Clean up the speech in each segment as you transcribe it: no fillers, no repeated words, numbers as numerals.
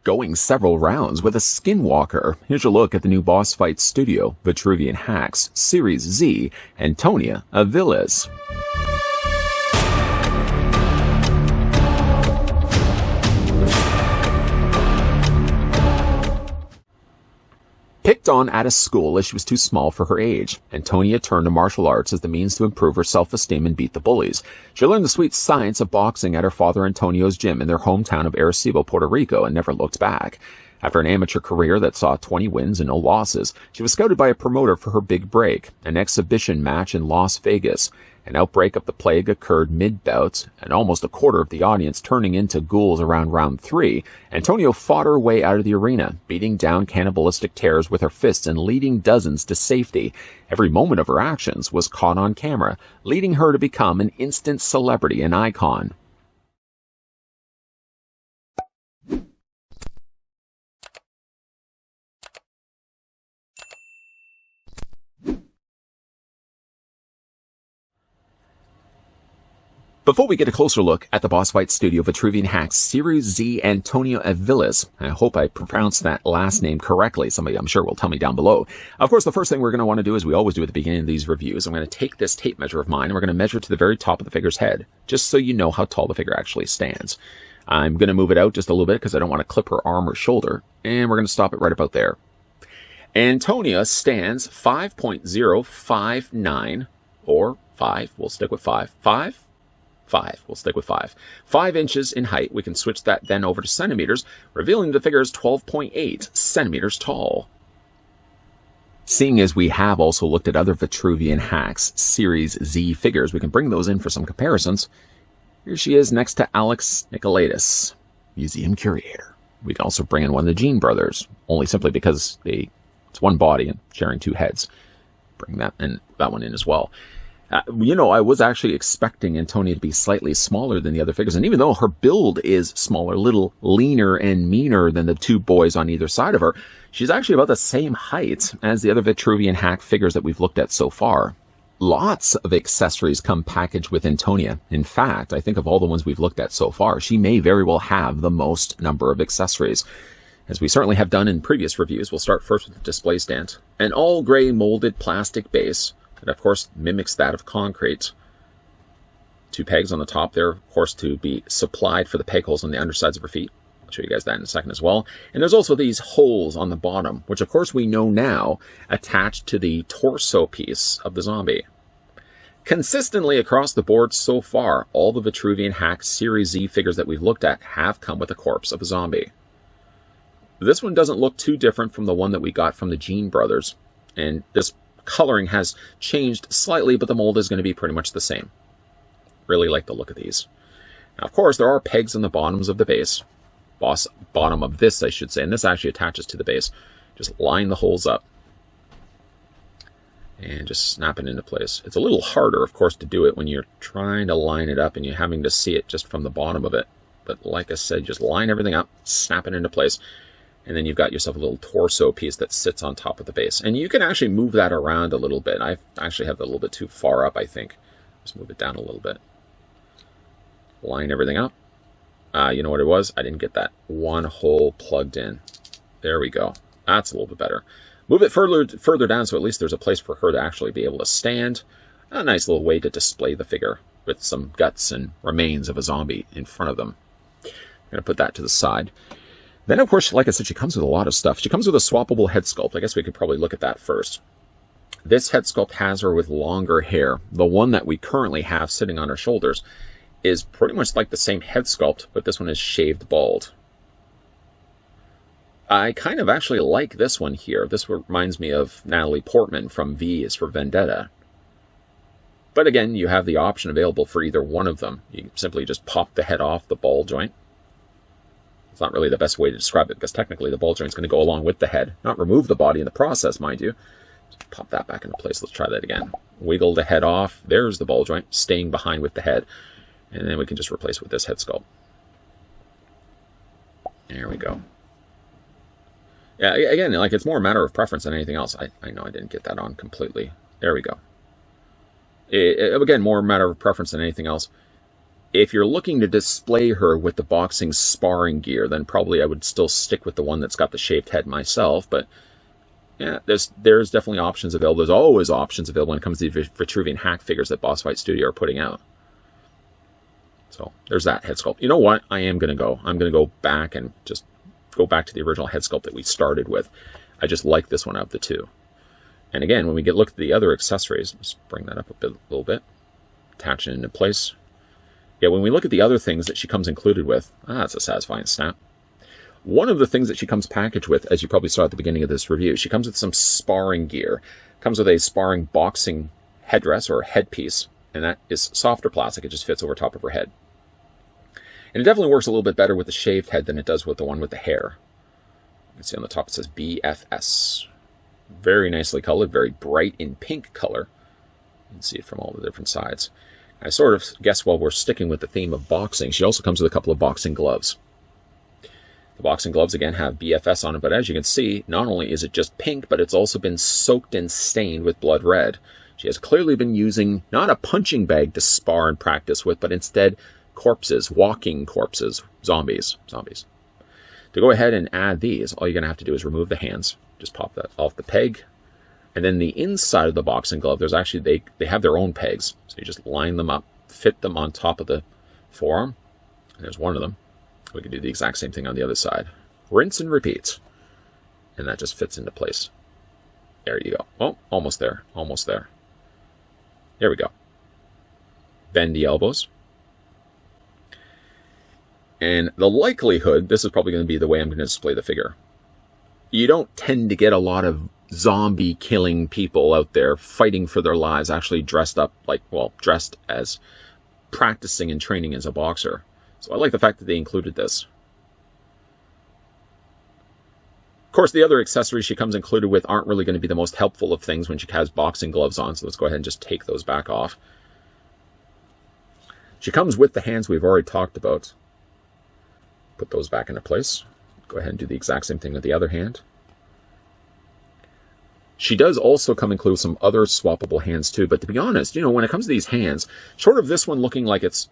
going several rounds with a skinwalker. Here's a look at the new boss fight studio, Vitruvian H.A.C.K.S, Series Z, Antonia, Avilles. Picked on at a school as she was too small for her age, Antonia turned to martial arts as the means to improve her self-esteem and beat the bullies. She learned the sweet science of boxing at her father Antonio's gym in their hometown of Arecibo, Puerto Rico, and never looked back. After an amateur career that saw 20 wins and no losses, she was scouted by a promoter for her big break, an exhibition match in Las Vegas. An outbreak of the plague occurred mid-bout, and almost a quarter of the audience turning into ghouls around round 3. Antonia fought her way out of the arena, beating down cannibalistic terrors with her fists and leading dozens to safety. Every moment of her actions was caught on camera, leading her to become an instant celebrity and icon. Before we get a closer look at the boss fight studio Vitruvian H.A.C.K.S Series Z Antonia Avilles, I hope I pronounced that last name correctly. Somebody I'm sure will tell me down below. Of course, the first thing we're going to want to do, as we always do at the beginning of these reviews, I'm going to take this tape measure of mine and we're going to measure to the very top of the figure's head, just so you know how tall the figure actually stands. I'm going to move it out just a little bit because I don't want to clip her arm or shoulder, and we're going to stop it right about there. Antonia stands 5.059, or 5, we'll stick with 5, 5? 5. We'll stick with 5. 5 inches in height. We can switch that then over to centimeters, revealing the figure is 12.8 centimeters tall. Seeing as we have also looked at other Vitruvian H.A.C.K.S Series Z figures, we can bring those in for some comparisons. Here she is next to Alex Nicolaidis, museum curator. We can also bring in one of the Gene brothers, only simply because it's one body and sharing 2 heads. Bring that one in as well. I was actually expecting Antonia to be slightly smaller than the other figures, and even though her build is smaller, a little leaner and meaner than the 2 boys on either side of her, she's actually about the same height as the other Vitruvian H.A.C.K figures that we've looked at so far. Lots of accessories come packaged with Antonia. In fact, I think of all the ones we've looked at so far, she may very well have the most number of accessories. As we certainly have done in previous reviews, we'll start first with the display stand. An all-gray molded plastic base that, of course, mimics that of concrete. 2 pegs on the top there, of course, to be supplied for the peg holes on the undersides of her feet. I'll show you guys that in a second as well. And there's also these holes on the bottom, which, of course, we know now attached to the torso piece of the zombie. Consistently across the board so far, all the Vitruvian H.A.C.K Series Z figures that we've looked at have come with a corpse of a zombie. This one doesn't look too different from the one that we got from the Gene brothers, and this coloring has changed slightly, but the mold is going to be pretty much the same. Really like the look of these. Now, of course, there are pegs on the bottoms of the base. Bottom of this, I should say, and this actually attaches to the base. Just line the holes up and just snap it into place. It's a little harder, of course, to do it when you're trying to line it up and you're having to see it just from the bottom of it. But like I said, just line everything up, snap it into place. And then you've got yourself a little torso piece that sits on top of the base. And you can actually move that around a little bit. I actually have that a little bit too far up, I think. Just move it down a little bit. Line everything up. You know what it was? I didn't get that one hole plugged in. There we go. That's a little bit better. Move it further down so at least there's a place for her to actually be able to stand. A nice little way to display the figure with some guts and remains of a zombie in front of them. I'm going to put that to the side. Then, of course, like I said, she comes with a lot of stuff. She comes with a swappable head sculpt. I guess we could probably look at that first. This head sculpt has her with longer hair. The one that we currently have sitting on her shoulders is pretty much like the same head sculpt, but this one is shaved bald. I kind of actually like this one here. This reminds me of Natalie Portman from V is for Vendetta. But again, you have the option available for either one of them. You can simply just pop the head off the ball joint. It's not really the best way to describe it, because technically the ball joint is going to go along with the head, not remove the body in the process, mind you. Just pop that back into place. Let's try that again. Wiggle the head off. There's the ball joint, staying behind with the head. And then we can just replace it with this head sculpt. There we go. Yeah, again, like, it's more a matter of preference than anything else. I know I didn't get that on completely. There we go. Again, more a matter of preference than anything else. If you're looking to display her with the boxing sparring gear, then probably I would still stick with the one that's got the shaved head myself. But yeah, there's definitely options available. There's always options available when it comes to the Vitruvian hack figures that Boss Fight Studio are putting out. So there's that head sculpt. You know what? I'm going to go back and just go back to the original head sculpt that we started with. I just like this one out of the two. And again, when we look at the other accessories, let's bring that up a little bit, attach it into place. Yeah, when we look at the other things that she comes included with, it's a satisfying snap. One of the things that she comes packaged with, as you probably saw at the beginning of this review, she comes with some sparring gear. Comes with a sparring boxing headdress or headpiece, and that is softer plastic. It just fits over top of her head. And it definitely works a little bit better with the shaved head than it does with the one with the hair. You can see on the top it says BFS. Very nicely colored, very bright in pink color. You can see it from all the different sides. I sort of guess while we're sticking with the theme of boxing, she also comes with a couple of boxing gloves. The boxing gloves, again, have BFS on them, but as you can see, not only is it just pink, but it's also been soaked and stained with blood red. She has clearly been using not a punching bag to spar and practice with, but instead corpses, walking corpses, zombies. To go ahead and add these, all you're going to have to do is remove the hands. Just pop that off the peg. And then the inside of the boxing glove, there's actually, they have their own pegs. So you just line them up, fit them on top of the forearm. And there's one of them. We can do the exact same thing on the other side. Rinse and repeat. And that just fits into place. There you go. Oh, almost there. Almost there. There we go. Bend the elbows. And the likelihood, this is probably going to be the way I'm going to display the figure. You don't tend to get a lot of zombie killing people out there fighting for their lives, actually dressed up like, well, dressed as practicing and training as a boxer. So I like the fact that they included this. Of course, the other accessories she comes included with aren't really going to be the most helpful of things when she has boxing gloves on, so let's go ahead and just take those back off. She comes with the hands we've already talked about. Put those back into place. Go ahead and do the exact same thing with the other hand. She does also come include some other swappable hands too, but to be honest, when it comes to these hands, short of this one looking like it's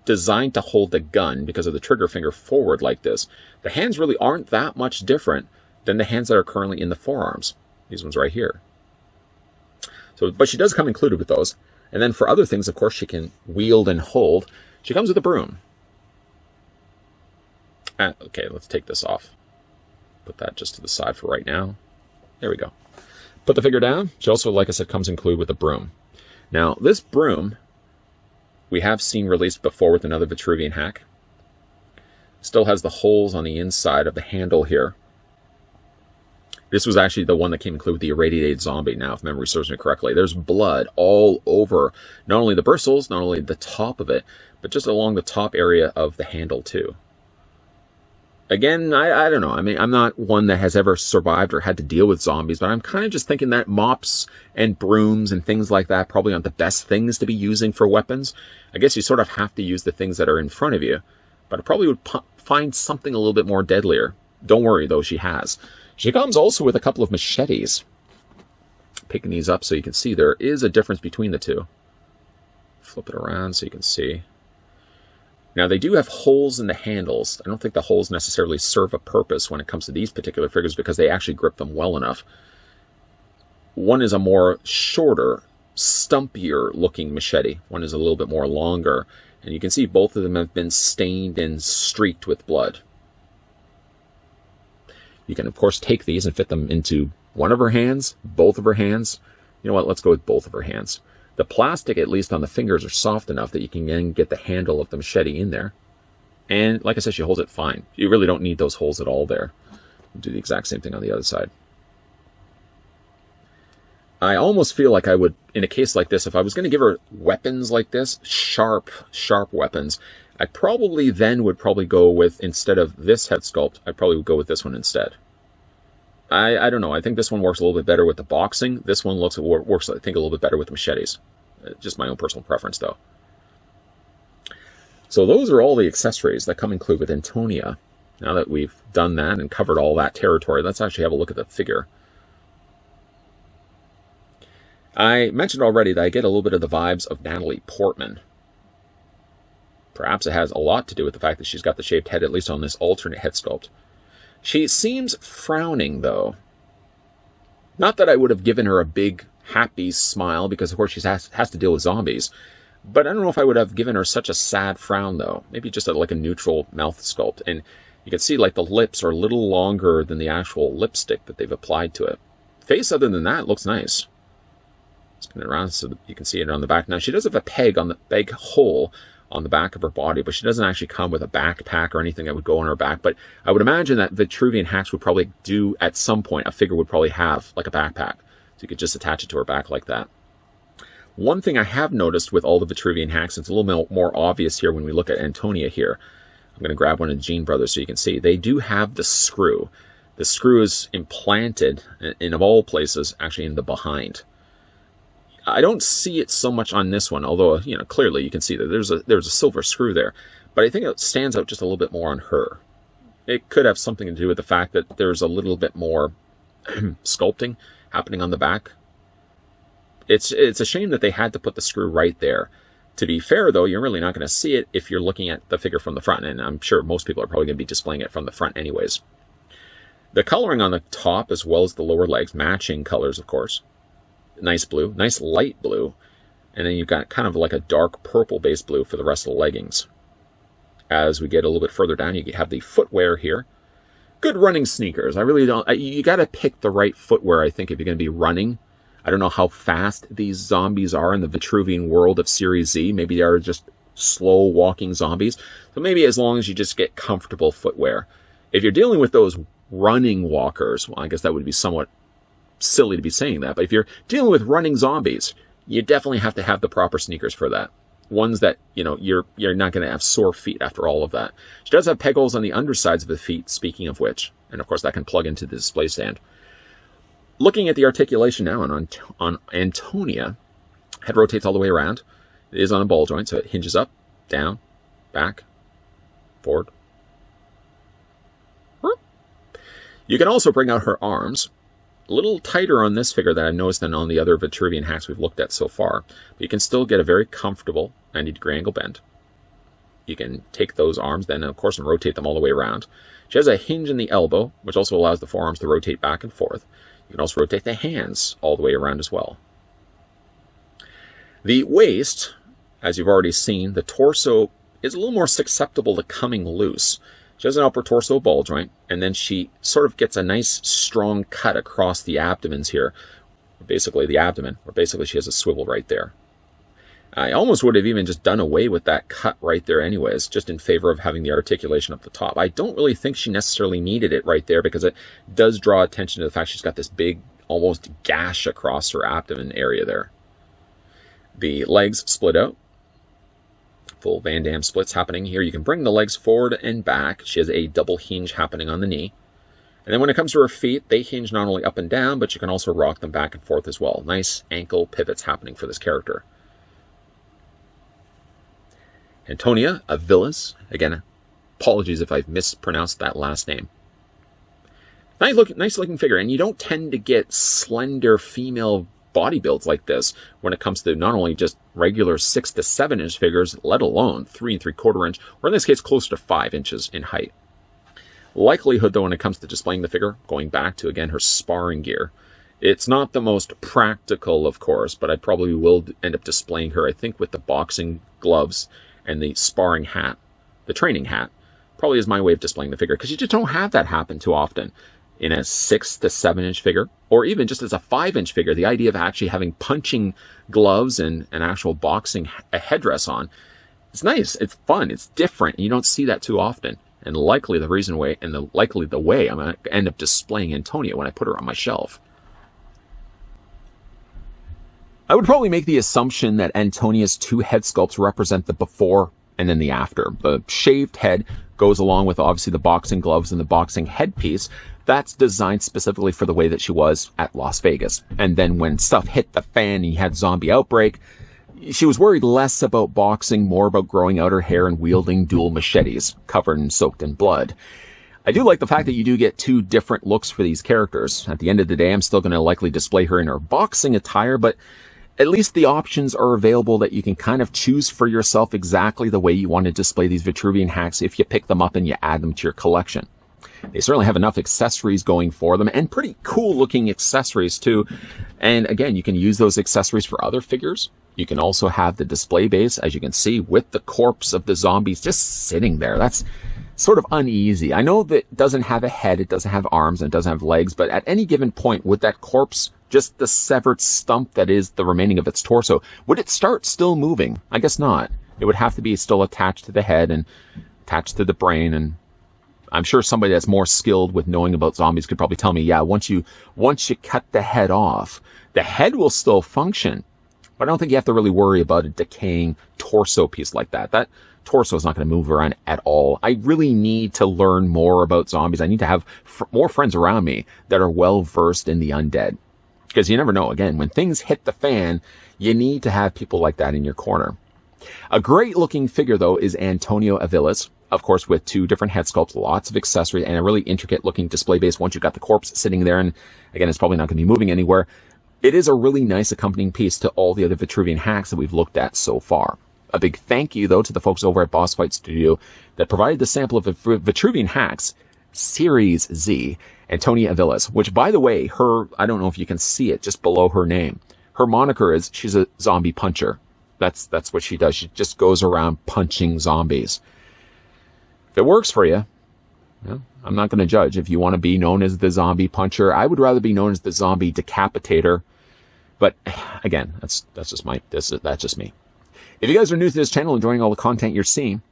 designed to hold the gun because of the trigger finger forward like this, the hands really aren't that much different than the hands that are currently in the forearms. These ones right here. So, but she does come included with those. And then for other things, of course, she can wield and hold. She comes with a broom. Okay, let's take this off. Put that just to the side for right now. There we go. Put the figure down. She also, like I said, comes included with a broom. Now, this broom we have seen released before with another Vitruvian hack. Still has the holes on the inside of the handle here. This was actually the one that came included with the irradiated zombie. Now, if memory serves me correctly, there's blood all over not only the bristles, not only the top of it, but just along the top area of the handle too. Again, I don't know. I mean, I'm not one that has ever survived or had to deal with zombies, but I'm kind of just thinking that mops and brooms and things like that probably aren't the best things to be using for weapons. I guess you sort of have to use the things that are in front of you, but I probably would find something a little bit more deadlier. Don't worry, though, she has. She comes also with a couple of machetes. Picking these up so you can see there is a difference between the two. Flip it around so you can see. Now, they do have holes in the handles. I don't think the holes necessarily serve a purpose when it comes to these particular figures because they actually grip them well enough. One is a more shorter, stumpier looking machete. One is a little bit more longer. And you can see both of them have been stained and streaked with blood. You can, of course, take these and fit them into one of her hands, both of her hands. You know what? Let's go with both of her hands. The plastic, at least on the fingers, are soft enough that you can then get the handle of the machete in there. And like I said, she holds it fine. You really don't need those holes at all there. Do the exact same thing on the other side. I almost feel like I would, in a case like this, if I was going to give her weapons like this, sharp weapons, I probably then would probably go with, instead of this head sculpt, I probably would go with this one instead. I don't know. I think this one works a little bit better with the boxing. This one works, I think, a little bit better with the machetes. Just my own personal preference, though. So those are all the accessories that come included with Antonia. Now that we've done that and covered all that territory, let's actually have a look at the figure. I mentioned already that I get a little bit of the vibes of Natalie Portman. Perhaps it has a lot to do with the fact that she's got the shaved head, at least on this alternate head sculpt. She seems frowning, though. Not that I would have given her a big, happy smile, because, of course, she has to deal with zombies. But I don't know if I would have given her such a sad frown, though. Maybe just like a neutral mouth sculpt. And you can see, like, the lips are a little longer than the actual lipstick that they've applied to it. Face, other than that, looks nice. Spin it around so that you can see it on the back. Now, she does have a peg hole on the back of her body, but she doesn't actually come with a backpack or anything that would go on her back. But I would imagine that Vitruvian hacks would probably do, at some point, a figure would probably have, like, a backpack. So you could just attach it to her back like that. One thing I have noticed with all the Vitruvian hacks, it's a little more obvious here when we look at Antonia here. I'm going to grab one of the Jean brothers so you can see. They do have the screw. The screw is implanted, in of all places, actually in the behind. I don't see it so much on this one, although, you know, clearly you can see that there's a silver screw there. But I think it stands out just a little bit more on her. It could have something to do with the fact that there's a little bit more sculpting happening on the back. It's a shame that they had to put the screw right there. To be fair, though, you're really not going to see it if you're looking at the figure from the front, and I'm sure most people are probably going to be displaying it from the front anyways. The coloring on the top, as well as the lower legs, matching colors, of course. Nice blue, nice light blue, and then you've got kind of like a dark purple-based blue for the rest of the leggings. As we get a little bit further down, you have the footwear here. Good running sneakers. I really don't... You got to pick the right footwear, I think, if you're going to be running. I don't know how fast these zombies are in the Vitruvian world of Series Z. Maybe they are just slow-walking zombies. So maybe as long as you just get comfortable footwear. If you're dealing with those running walkers, well, I guess that would be somewhat silly to be saying that, but if you're dealing with running zombies, you definitely have to have the proper sneakers for that. Ones that, you know, you're not going to have sore feet after all of that. She does have peg holes on the undersides of the feet, speaking of which, and of course that can plug into the display stand. Looking at the articulation now on Antonia, head rotates all the way around. It is on a ball joint, so it hinges up, down, back, forward. You can also bring out her arms. A little tighter on this figure that I've noticed than on the other Vitruvian hacks we've looked at so far. But you can still get a very comfortable 90-degree angle bend. You can take those arms then, of course, and rotate them all the way around. She has a hinge in the elbow, which also allows the forearms to rotate back and forth. You can also rotate the hands all the way around as well. The waist, as you've already seen, the torso is a little more susceptible to coming loose. She has an upper torso ball joint, and then she sort of gets a nice strong cut across the abdomens here. Basically the abdomen, or basically she has a swivel right there. I almost would have even just done away with that cut right there anyways, just in favor of having the articulation up the top. I don't really think she necessarily needed it right there, because it does draw attention to the fact she's got this big, almost gash across her abdomen area there. The legs split out. Full Van Damme splits happening here. You can bring the legs forward and back. She has a double hinge happening on the knee. And then when it comes to her feet, they hinge not only up and down, but you can also rock them back and forth as well. Nice ankle pivots happening for this character. Antonia Avilles. Again, apologies if I've mispronounced that last name. Nice looking figure, and you don't tend to get slender female body builds like this when it comes to not only just regular 6 to 7 inch figures, let alone 3 3/4 inch, or in this case closer to 5 inches in height. Likelihood, though, when it comes to displaying the figure, going back to, again, her sparring gear, it's not the most practical, of course, but I probably will end up displaying her, I think, with the boxing gloves and the sparring hat, the training hat, probably is my way of displaying the figure, because you just don't have that happen too often. In a 6 to 7 inch figure, or even just as a 5 inch figure, the idea of actually having punching gloves and an actual boxing headdress on, it's nice, it's fun, it's different, and you don't see that too often. And likely the way I'm going to end up displaying Antonia when I put her on my shelf. I would probably make the assumption that Antonia's 2 head sculpts represent the before and then the after. The shaved head goes along with obviously the boxing gloves and the boxing headpiece. That's designed specifically for the way that she was at Las Vegas. And then when stuff hit the fan and you had zombie outbreak, she was worried less about boxing, more about growing out her hair and wielding dual machetes, covered and soaked in blood. I do like the fact that you do get 2 different looks for these characters. At the end of the day, I'm still going to likely display her in her boxing attire, but at least the options are available that you can kind of choose for yourself exactly the way you want to display these Vitruvian hacks if you pick them up and you add them to your collection. They certainly have enough accessories going for them, and pretty cool looking accessories too. And again, you can use those accessories for other figures. You can also have the display base, as you can see, with the corpse of the zombies just sitting there. That's sort of uneasy. I know that it doesn't have a head, it doesn't have arms, and it doesn't have legs, but at any given point, would that corpse, just the severed stump that is the remaining of its torso, would it start still moving? I guess not. It would have to be still attached to the head and attached to the brain, and I'm sure somebody that's more skilled with knowing about zombies could probably tell me, yeah, once you cut the head off, the head will still function. But I don't think you have to really worry about a decaying torso piece like that. That torso is not going to move around at all. I really need to learn more about zombies. I need to have more friends around me that are well versed in the undead. Because you never know, again, when things hit the fan, you need to have people like that in your corner. A great looking figure, though, is Antonia Avilles. Of course, with 2 different head sculpts, lots of accessories, and a really intricate looking display base once you've got the corpse sitting there. And again, it's probably not going to be moving anywhere. It is a really nice accompanying piece to all the other Vitruvian hacks that we've looked at so far. A big thank you, though, to the folks over at Boss Fight Studio that provided the sample of Vitruvian hacks, Series Z, Antonia Avilles, which, by the way, I don't know if you can see it just below her name. Her moniker is she's a zombie puncher. That's what she does. She just goes around punching zombies. If it works for you, I'm not going to judge. If you want to be known as the zombie puncher, I would rather be known as the zombie decapitator. But again, that's just me. If you guys are new to this channel, enjoying all the content you're seeing,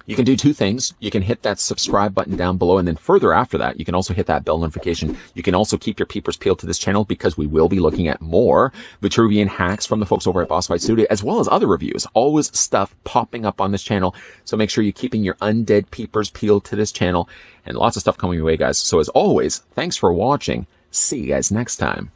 you can do 2 things. You can hit that subscribe button down below, and then further after that, you can also hit that bell notification. You can also keep your peepers peeled to this channel because we will be looking at more Vitruvian hacks from the folks over at Boss Fight Studio, as well as other reviews. Always stuff popping up on this channel, so make sure you're keeping your undead peepers peeled to this channel, and lots of stuff coming your way, guys. So as always, thanks for watching. See you guys next time.